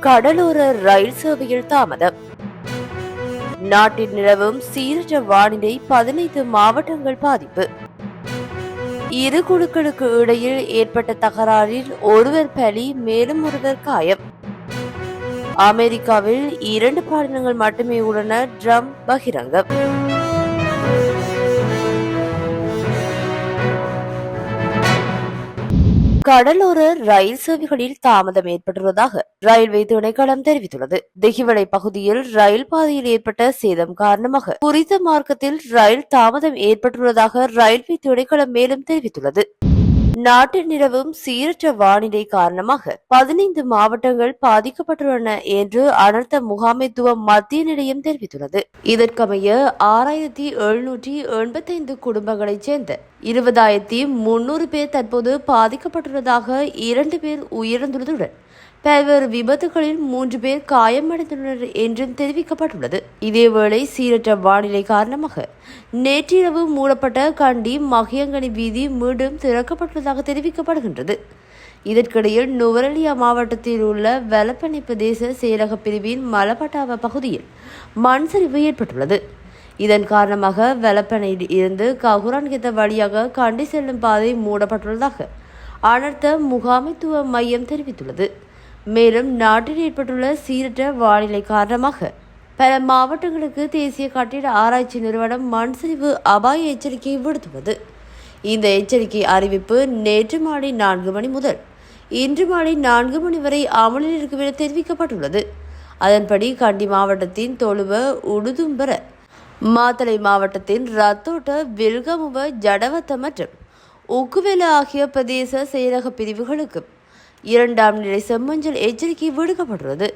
கடலோர ரயில் சேவையில் தாமதம். நாட்டில் நிலவும் சீரற்ற வானிலை 15 மாவட்டங்கள் பாதிப்பு. இரு குழுக்களுக்கு இடையில் ஏற்பட்ட தகராறில் ஒருவர் பலி, மேலும் ஒருவர் காயம். அமெரிக்காவில் 2 பாலினங்கள் மட்டுமே உள்ளன, ட்ரம்ப் பகிரங்கம். கடலோர ரயில் சேவைகளில் தாமதம் ஏற்பட்டுள்ளதாக ரயில்வே திணைக்களம் தெரிவித்துள்ளது. தெஹிவளை பகுதியில் ரயில் பாதையில் ஏற்பட்ட சேதம் காரணமாக குறித்த மார்க்கத்தில் ரயில் தாமதம் ஏற்பட்டுள்ளதாக ரயில்வே திணைக்களம் மேலும் தெரிவித்துள்ளது. நாட்டில் நிலவும் சீரற்ற வானிலை காரணமாக 15 மாவட்டங்கள் பாதிக்கப்பட்டுள்ளன என்று அனர்த்த முகாமைத்துவ மத்திய நிலையம் தெரிவித்துள்ளது. இதற்கமைய 6785 குடும்பங்களைச் சேர்ந்த 20,300 பேர் தற்போது பாதிக்கப்பட்டுள்ளதாக 2 பேர் உயிரிழந்துள்ளதுடன் பல்வேறு விபத்துகளில் 3 பேர் காயமடைந்துள்ளனர் என்றும் தெரிவிக்கப்பட்டுள்ளது. இதேவேளை சீரற்ற வானிலை காரணமாக நேற்றிரவு மூடப்பட்ட கண்டி மகியங்கனி வீதி மீண்டும் திறக்கப்பட்டுள்ளதாக தெரிவிக்கப்படுகின்றது. இதற்கிடையில் நுவரெலியா மாவட்டத்தில் உள்ள வலப்பனை பிரதேச செயலக பிரிவின் மலப்பட்டாவ பகுதியில் மண் சரிவு ஏற்பட்டுள்ளது. இதன் காரணமாக வலப்பனையில் இருந்து ககுரான்கெத்த வழியாக கண்டி செல்லும் பாதை மூடப்பட்டுள்ளதாக அனர்த்த முகாமைத்துவ மையம் தெரிவித்துள்ளது. மேலும் நாட்டில் ஏற்பட்டுள்ள சீரற்ற வானிலை காரணமாக பல மாவட்டங்களுக்கு தேசிய கட்டிட ஆராய்ச்சி நிறுவனம் மண் சரிவு அபாய எச்சரிக்கையை விடுத்துள்ளது. இந்த எச்சரிக்கை அறிவிப்பு நேற்று மாலை 4 மணி முதல் இன்று மாலை 4 மணி வரை அமலில் இருக்கும் என தெரிவிக்கப்பட்டுள்ளது. அதன்படி கண்டி மாவட்டத்தின் தொழுவ, உடுதும்பர, மாத்தளை மாவட்டத்தின் ரத்தோட்ட, வில்கமுவ, ஜடவத்த மற்றும் உக்குவெல ஆகிய பிரதேச செயலக பிரிவுகளுக்கு 2ஆம் நிலை செம்மஞ்சள் எச்சரிக்கை விடுக்கப்பட்டுள்ளது.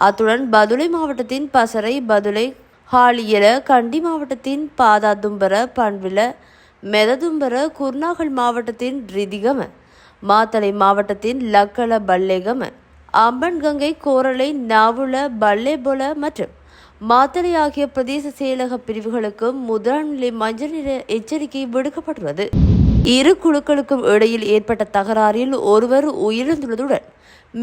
அத்துடன் பதுளை மாவட்டத்தின் பசறை, பதுளை, ஹாலியல, கண்டி மாவட்டத்தின் பாதாதும்பர, பண்வில, மெததும்பர, குர்நாகல் மாவட்டத்தின் ரிதிகம, மாத்தளை மாவட்டத்தின் லக்கல, பல்லேகம, அம்பன்கங்கை, கோரளை, நாவுல, பல்லேபொல மற்றும் மாத்தளை ஆகிய பிரதேச செயலக பிரிவுகளுக்கு 1ஆம் நிலை மஞ்சள் நிற எச்சரிக்கை விடுக்கப்பட்டுள்ளது. இரு குழுக்களுக்கும் இடையில் ஏற்பட்ட தகராறில் ஒருவர் உயிரிழந்துள்ளதுடன்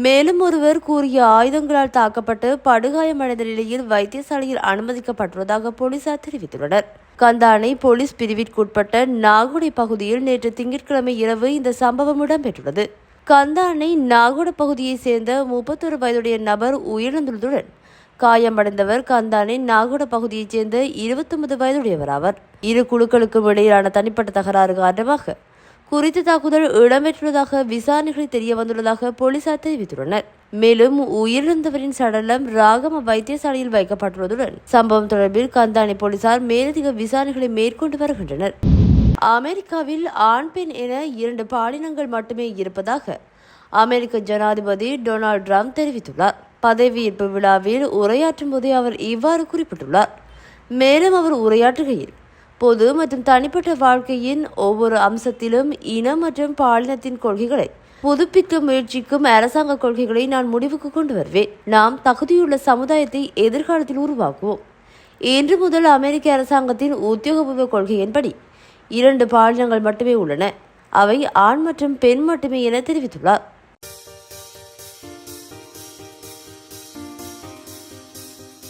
மேலும் ஒருவர் கூறிய ஆயுதங்களால் தாக்கப்பட்டு படுகாயமடைந்த நிலையில் வைத்தியசாலையில் அனுமதிக்கப்பட்டுள்ளதாக போலீசார் தெரிவித்துள்ளனர். கந்தானை போலீஸ் பிரிவிற்குட்பட்ட நாகுடை பகுதியில் நேற்று திங்கட்கிழமை இரவு இந்த சம்பவம் இடம்பெற்றுள்ளது. கந்தானை நாகுட பகுதியைச் சேர்ந்த 31 வயதுடைய நபர் உயிரிழந்துள்ளதுடன் காயமடைந்தவர் கந்தானை நாகுட பகுதியைச் சேர்ந்த 29 வயதுடையவர் ஆவர். இரு குழுக்களுக்கும் இடையிலான தனிப்பட்ட தகராறு காரணமாக குறித்த தாக்குதல் இடம்பெற்றுள்ளதாக விசாரணைகளில் தெரிய வந்துள்ளதாக போலீசார் தெரிவித்துள்ளனர். மேலும் உயிரிழந்தவரின் சடலம் ராகம வைத்தியசாலையில் வைக்கப்பட்டுள்ளதுடன் சம்பவம் தொடர்பில் கந்தானை போலீசார் மேலதிக விசாரணைகளை மேற்கொண்டு வருகின்றனர். அமெரிக்காவில் ஆண், பெண் என 2 பாலினங்கள் மட்டுமே இருப்பதாக அமெரிக்க ஜனாதிபதி டொனால்ட் ட்ரம்ப் தெரிவித்துள்ளார். பதவியேற்பு விழாவில் உரையாற்றும் போதே அவர் இவ்வாறு குறிப்பிட்டுள்ளார். மேலும் அவர் உரையாற்றுகையில் பொது மற்றும் தனிப்பட்ட வாழ்க்கையின் ஒவ்வொரு அம்சத்திலும் இனம் மற்றும் பாலினத்தின் கொள்கைகளை புதுப்பிக்க முயற்சிக்கும் அரசாங்க கொள்கைகளை நான் முடிவுக்கு கொண்டு வருவேன். நாம் தகுதியுள்ள சமுதாயத்தை எதிர்காலத்தில் உருவாக்குவோம். இன்று முதல் அமெரிக்க அரசாங்கத்தின் உத்தியோகபூர்வ கொள்கையின்படி 2 பாலினங்கள் மட்டுமே உள்ளன. அவை ஆண் மற்றும் பெண் மட்டுமே என தெரிவித்துள்ளார்.